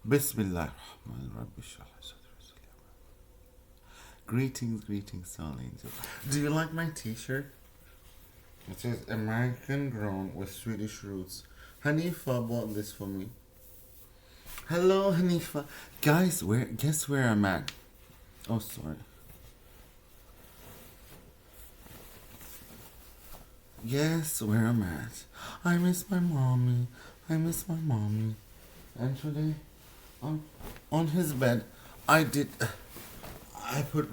Bismillah. Greetings, darlings. Do you like my t-shirt? It says American grown with Swedish roots. Hanifa bought this for me. Hello, Hanifa. Guys, guess where I'm at? Oh, sorry. Guess where I'm at. I miss my mommy. I miss my mommy. And today, on his bed, I did. I put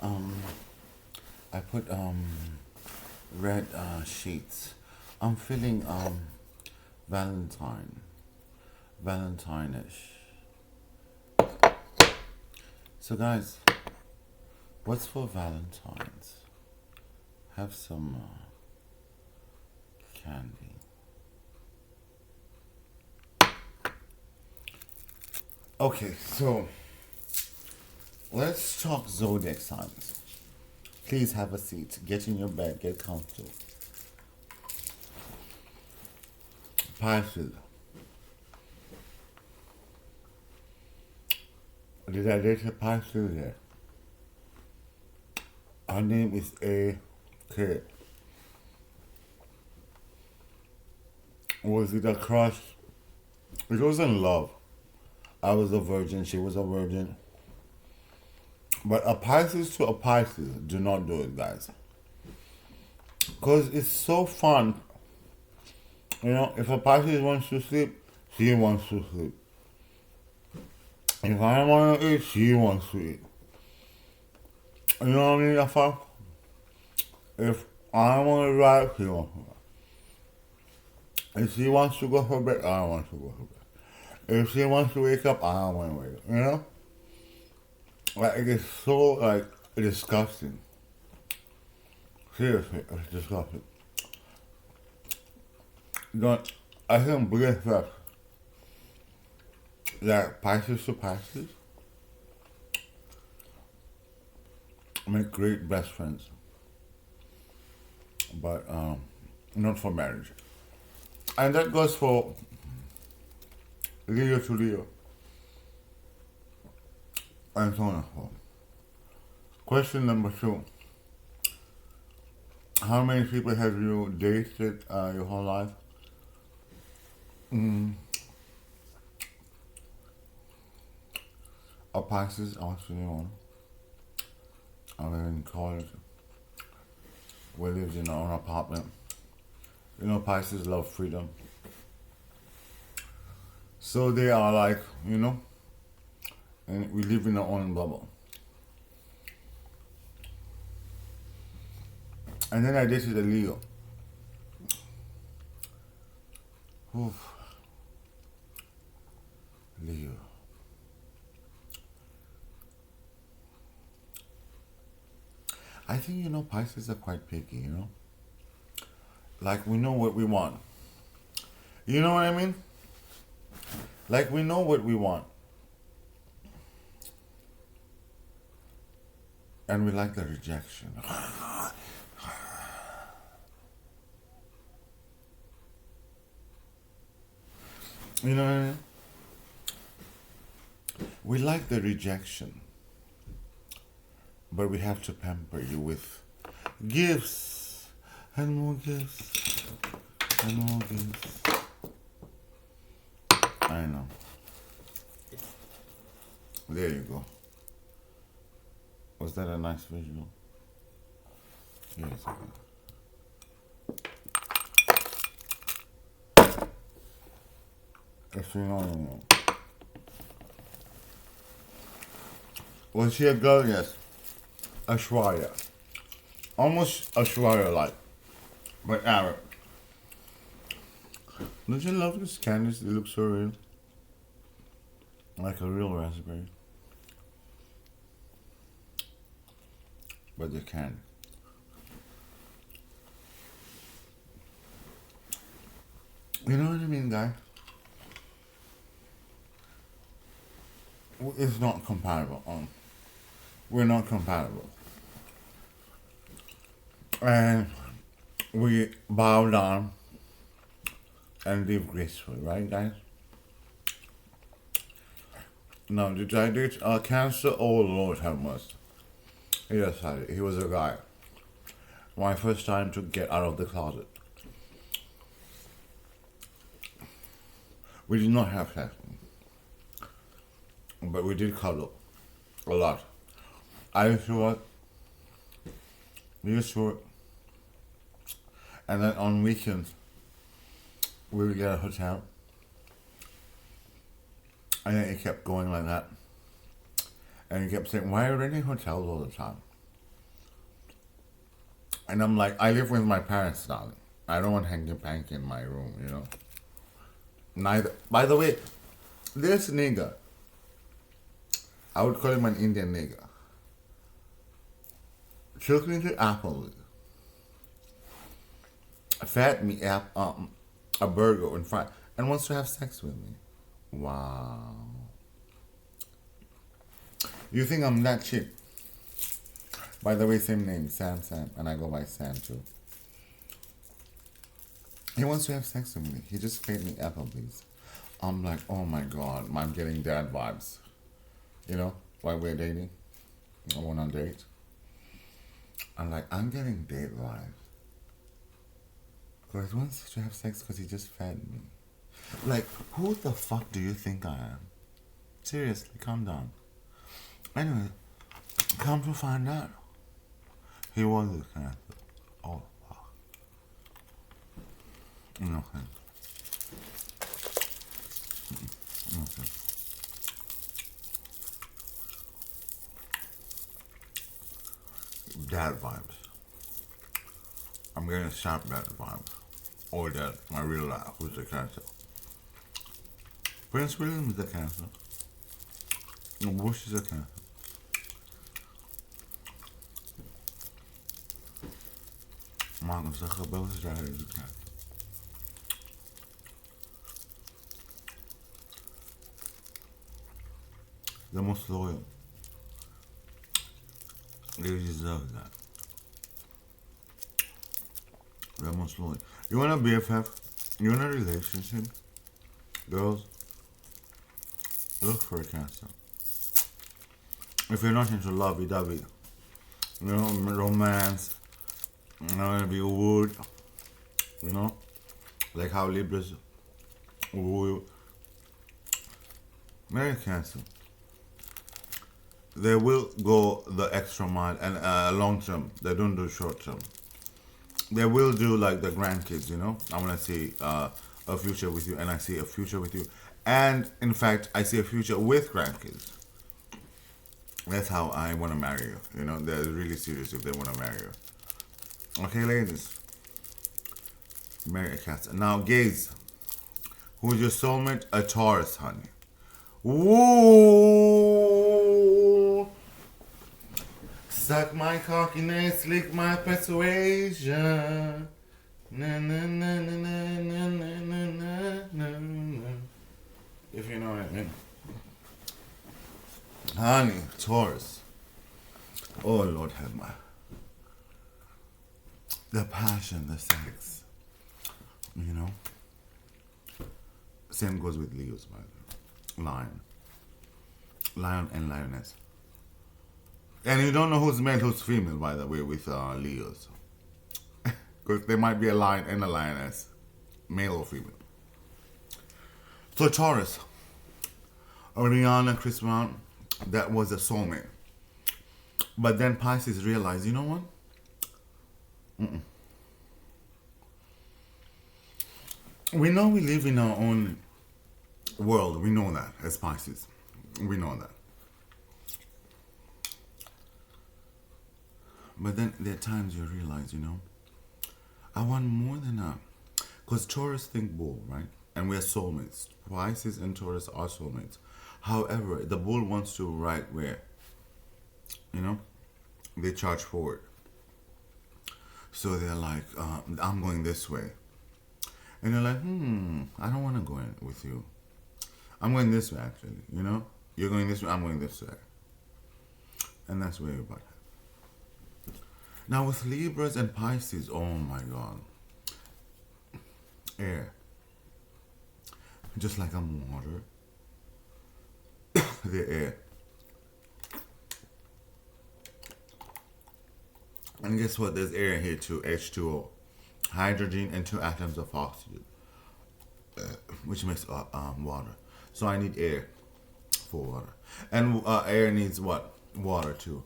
um, I put red sheets. I'm feeling Valentine-ish. So guys, what's for Valentine's? Have some candy. Okay, so let's talk Zodiac signs. Please have a seat. Get in your bed. Get comfortable. Pisces. Did I date a Pisces here? Her name is A.K. Was it a crush? It wasn't love. I was a virgin. She was a virgin. But a Pisces to a Pisces, do not do it, guys. Because it's so fun. You know, if a Pisces wants to sleep, she wants to sleep. If I want to eat, she wants to eat. You know what I mean? If I want to ride, she wants to ride. If she wants to go to bed, I want to go to bed. If she wants to wake up, I want to wake up. You know? Like, it's so, like, disgusting. Seriously, it's disgusting. I can believe that Pisces to Pisces make great best friends. But, not for marriage. And that goes for Leo to Leo. And so on and so forth. Question number 2. How many people have you dated your whole life? A Pisces, Australian one. I was in college. We lived in our own apartment. You know, Pisces love freedom. So they are like, you know, and we live in our own bubble. And then I dated a Leo. Oof. Leo. I think, you know, Pisces are quite picky, you know? Like, we know what we want. You know what I mean? Like, we know what we want. And we like the rejection. You know what I mean? We like the rejection. But we have to pamper you with gifts and more gifts and more gifts. I know. There you go. Was that a nice visual? Yes. If you know, you know. Was she a girl? Yes. Ashwarya. Almost Ashwarya-like. But Arab. Don't you love this candies? It looks so real. Like a real raspberry. But they can. You know what I mean, guy? It's not compatible. We're not compatible. And we bow down and live gracefully, right, guys? No, did I did cancer? Oh Lord, have mercy. Yes, he was a guy. My first time to get out of the closet. We did not have sex, but we did cuddle a lot. I used to work. We used to work, and then on weekends we would get a hotel, and then it kept going like that. And he kept saying, "Why are you renting hotels all the time?" And I'm like, "I live with my parents, darling. I don't want hanky panky in my room, you know." Neither. By the way, this nigger, I would call him an Indian nigger, took me to Applebee's, fed me a burger and fries, and wants to have sex with me. Wow. You think I'm that cheap? By the way, same name, Sam, and I go by Sam too. He wants to have sex with me. He just paid me Applebee's. I'm like, oh my god, I'm getting dad vibes. You know, while we're dating, I want on a date. I'm like, I'm getting date vibes. Because he wants to have sex because he just fed me. Like, who the fuck do you think I am? Seriously, calm down. Anyway, come to find out, he was a cancer. Oh, fuck. Nothing. Nothing. Dad vibes. I'm getting sharp dad vibes. Or that my real life was a cancer. Prince William is a cancer. Bush is a cancer. Mark Zuckerberg is a cancer. The most loyal. They deserve that. The most loyal. You want a BFF? You want a relationship? Girls, look for a cancer. If you're not into lovey-dovey, you know, romance, you know, it'll be wood, you know, like how Libras will marry Cancer. They will go the extra mile and long term. They don't do short term. They will do like the grandkids, you know. I want to see a future with you, and I see a future with you, and in fact, I see a future with grandkids. That's how I want to marry you. You know, they're really serious if they want to marry you. Okay, ladies, marry a cat. Now, gays, who's your soulmate? A Taurus, honey. Woo! Suck my cockiness, lick my persuasion. Na, na, na, na, na, na, na, na, na, na. If you know what I mean. Honey, Taurus. Oh, Lord have mercy. The passion, the sex. You know? Same goes with Leos, by the way. Lion and lioness. And you don't know who's male, who's female, by the way, with Leos. Because there might be a lion and a lioness. Male or female. So Taurus. Rihanna, Chris Brown, that was a soulmate. But then Pisces realized, you know what? We know we live in our own world. We know that as Pisces. We know that. But then there are times you realize, you know, I want more than that. Because Taurus think bull, right? And we're soulmates. Pisces and Taurus are soulmates. However, the bull wants to ride where? You know? They charge forward. So they're like, I'm going this way. And they're like, I don't want to go in with you. I'm going this way, actually. You know? You're going this way, I'm going this way. And that's where you're about. Now with Libras and Pisces, oh my God. Air. Just like I'm water. the air. And guess what? There's air here too, H2O. Hydrogen and two atoms of oxygen, which makes water. So I need air for water. And air needs what? Water too.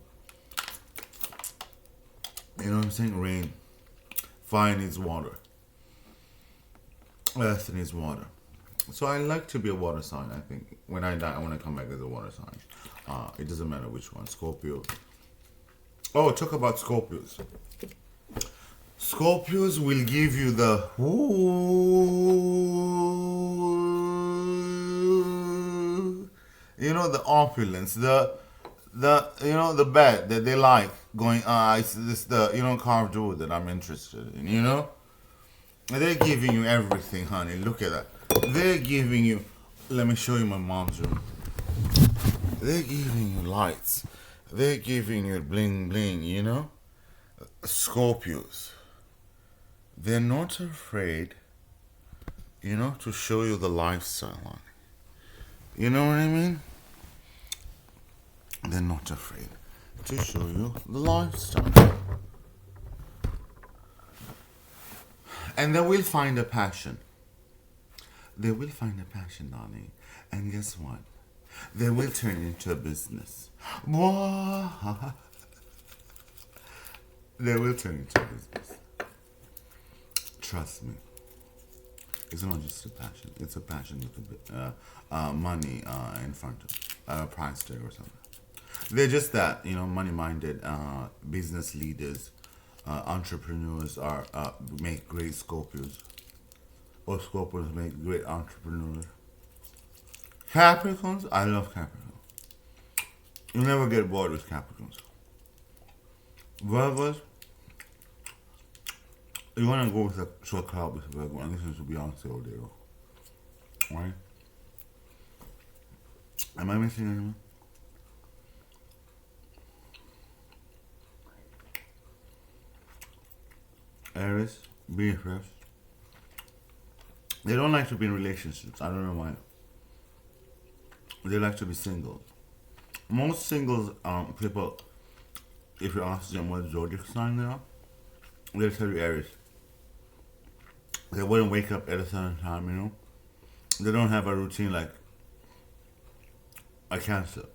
You know what I'm saying? Rain. Fire needs water. Earth needs water. So I like to be a water sign, I think. When I die, I want to come back as a water sign. It doesn't matter which one. Scorpio. Oh, talk about Scorpios. Scorpios will give you the you know, the opulence, the you know, the bed that they like going, it's this the, you know, carved wood that I'm interested in, you know. They're giving you everything, honey. Look at that. They're giving you, let me show you my mom's room. They're giving you lights. They're giving you bling bling, you know. Scorpios, they're not afraid, you know, to show you the lifestyle on it. You know what I mean? They're not afraid to show you the lifestyle. And they will find a passion. They will find a passion, darling. And guess what? They will turn it into a business. They will turn it into a business. Trust me. It's not just a passion. It's a passion with money in front of a price tag or something. They're just that, you know, money-minded business leaders, entrepreneurs are make great Scorpios, or Scorpios make great entrepreneurs. Capricorns, I love Capricorns. You never get bored with Capricorns. Virgos, you wanna go to a club with a Virgo and listen to Beyonce all day long, right? Am I missing anyone? Aries, BFFs. They don't like to be in relationships. I don't know why. They like to be single. Most singles people, if you ask them what zodiac sign they are, they'll tell you Aries. They wouldn't wake up at a certain time, you know. They don't have a routine like a Cancer.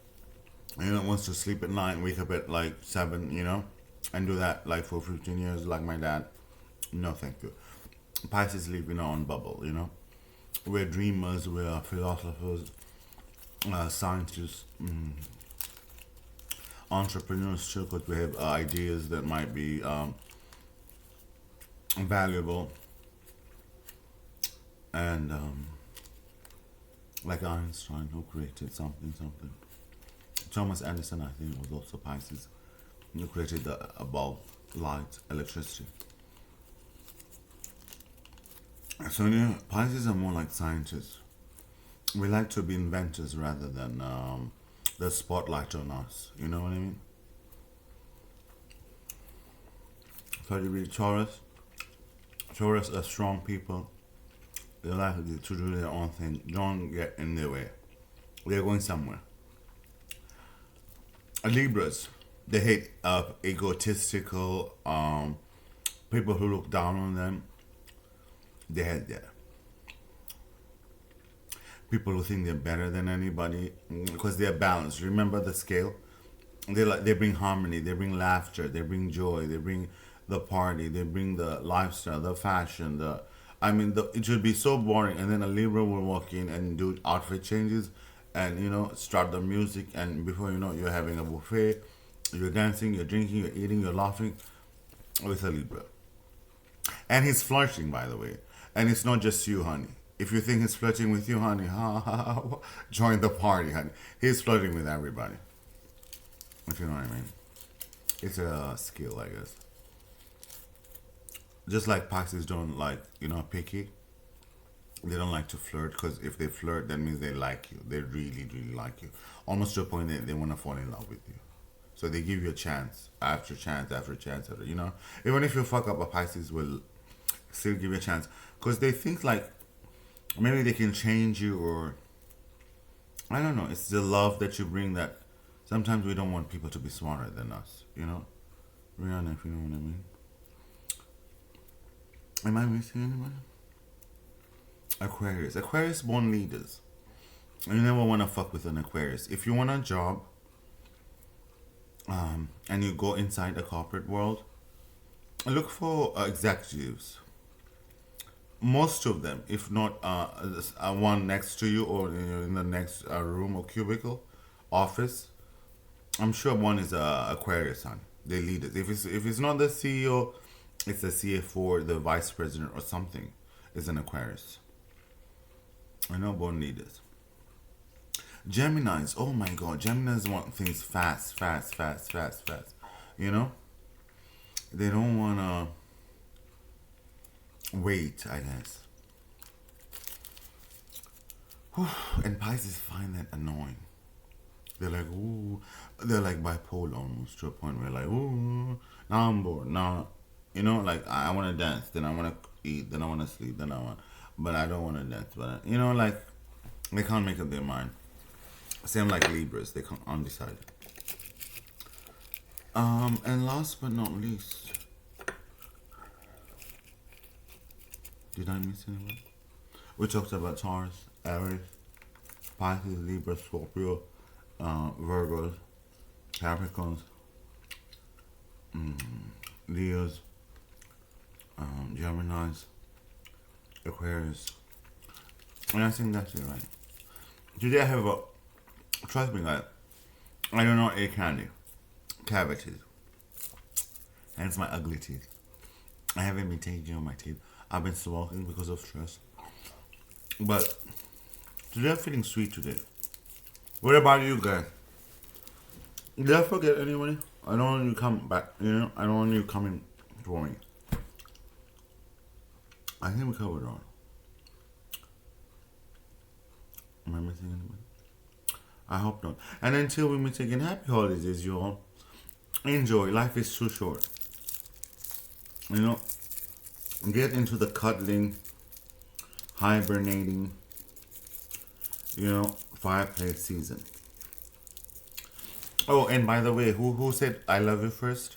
You know, wants to sleep at 9, wake up at like 7, you know, and do that like for 15 years like my dad. No, thank you. Pisces live in our own bubble, you know. We're dreamers, we're philosophers, scientists, entrepreneurs too, because we have ideas that might be valuable. And like Einstein, who created something. Thomas Edison, I think, was also Pisces, who created the bulb, light, electricity. So yeah, Pisces are more like scientists. We like to be inventors rather than the spotlight on us. You know what I mean? So you be Taurus. Taurus are strong people. They like to do their own thing. Don't get in their way. They're going somewhere. Libras, they hate egotistical people who look down on them. They hate that. People who think they're better than anybody because they're balanced. Remember the scale? They bring harmony, they bring laughter, they bring joy, they bring the party, they bring the lifestyle, the fashion, it should be so boring, and then a Libra will walk in and do outfit changes, and you know, start the music, and before you know, you're having a buffet, you're dancing, you're drinking, you're eating, you're laughing with a Libra. And he's flirting, by the way, and it's not just you, honey. If you think he's flirting with you, honey, join the party, honey. He's flirting with everybody. If you know what I mean. It's a skill, I guess. Just like Pisces don't like, you know, picky. They don't like to flirt, because if they flirt, that means they like you. They really, really like you. Almost to a point that they want to fall in love with you. So they give you a chance after chance after chance, you know. Even if you fuck up, a Pisces will still give you a chance, because they think like maybe they can change you, or I don't know. It's the love that you bring that sometimes we don't want people to be smarter than us, you know? Rihanna, if you know what I mean. Am I missing anyone? Aquarius. Aquarius born leaders. You never want to fuck with an Aquarius. If you want a job and you go inside the corporate world, look for executives. Most of them, if not one next to you or in the next room or cubicle, office, I'm sure one is a Aquarius son. They lead it. If it's not the CEO, it's the CFO, the vice president or something. Is an Aquarius. I know born leaders. Geminis. Oh my God, Geminis want things fast, fast, fast, fast, fast. You know, they don't wanna wait. I guess. Whew. And Pisces find that annoying. They're like, ooh, they're like bipolar almost to a point where like, ooh, now I'm bored. Now, you know, like I want to dance, then I want to eat, then I want to sleep, then I want, but I don't want to dance. But you know, like they can't make up their mind. Same like Libras, they can't undecided. And last but not least, did I miss anyone? We talked about Taurus, Aries, Pisces, Libra, Scorpio, Virgos, Capricorns, Leos, Geminis, Aquarius. And I think that's it, right? Today I have a, trust me guys, I do not eat candy, cavities. Hence my ugly teeth. I haven't been taking on my teeth. I've been smoking because of stress. But today I'm feeling sweet today. What about you guys? Did I forget anybody? I don't want you to come back, you know? I don't want you coming for me. I think we covered all. Am I missing anybody? I hope not. And until we meet again, happy holidays, you all. Enjoy. Life is too short. You know, get into the cuddling, hibernating, you know, fireplace season. Oh, and by the way, who said I love you first?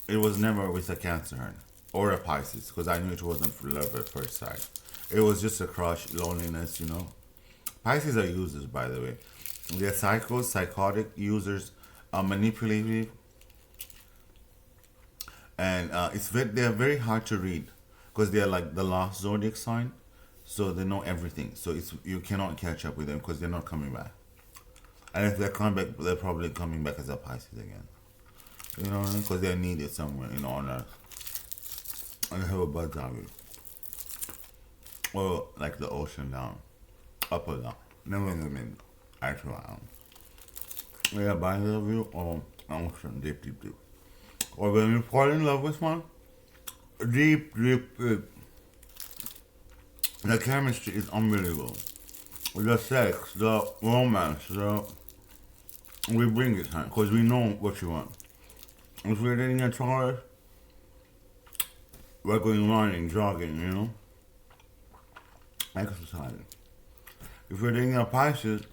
It was never with a Cancer or a Pisces, because I knew it wasn't for love at first sight. It was just a crush, loneliness, you know. Pisces are users, by the way. They're psychos, psychotic users, manipulative, and they're very hard to read because they're like the last zodiac sign, so they know everything. So you cannot catch up with them because they're not coming back. And if they come back, they're probably coming back as a Pisces again. You know what I mean? Because they're needed somewhere, you know, on Earth. And they have a buzz of it. Or like the ocean down. Up or down. Never in the middle. Actually, yeah, by the view or ocean, deep, deep, deep. Or when you fall in love with one, deep, deep, deep. The chemistry is unbelievable. The sex, the romance, we bring it, huh? Because we know what you want. If we're dating a Taurus, we're going running, jogging, you know? Exercising. If we're dating a Pisces,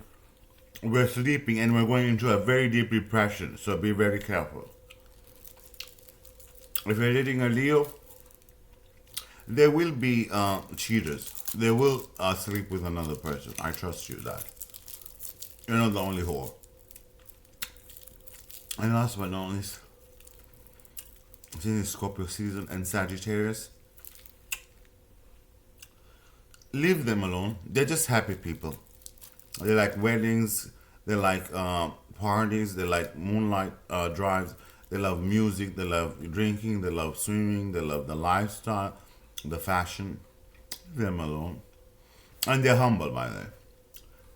we're sleeping and we're going into a very deep depression, so be very careful. If you're dating a Leo, there will be cheaters. They will sleep with another person. I trust you that. You're not the only whore. And last but not least, since Scorpio season and Sagittarius, leave them alone. They're just happy people. They like weddings. They like parties. They like moonlight drives. They love music. They love drinking. They love swimming. They love the lifestyle, the fashion. Leave them alone. And they're humble, by the way.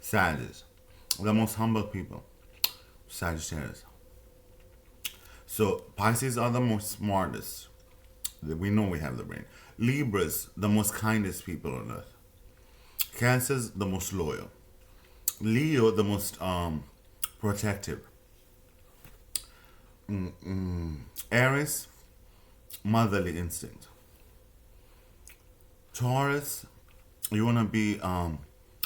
Sagittarius, the most humble people. Sagittarius. So Pisces are the most smartest. We know we have the brain. Libras, the most kindest people on earth. Cancers, the most loyal. Leo, the most protective. Aries, motherly instinct. Taurus, you want to be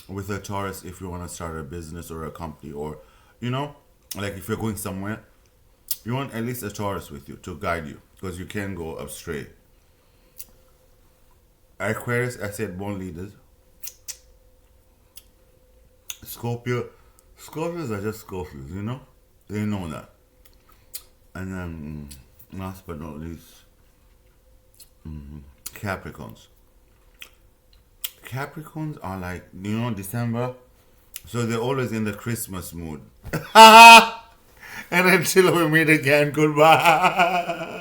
with a Taurus if you want to start a business or a company, or, you know, like if you're going somewhere, you want at least a Taurus with you to guide you because you can go astray. Aquarius, I said born leaders. Scorpio, Scorpios are just Scorpios, you know? They know that. And then, last but not least, Capricorns. Capricorns are like, you know, December, so they're always in the Christmas mood. And until we meet again, goodbye.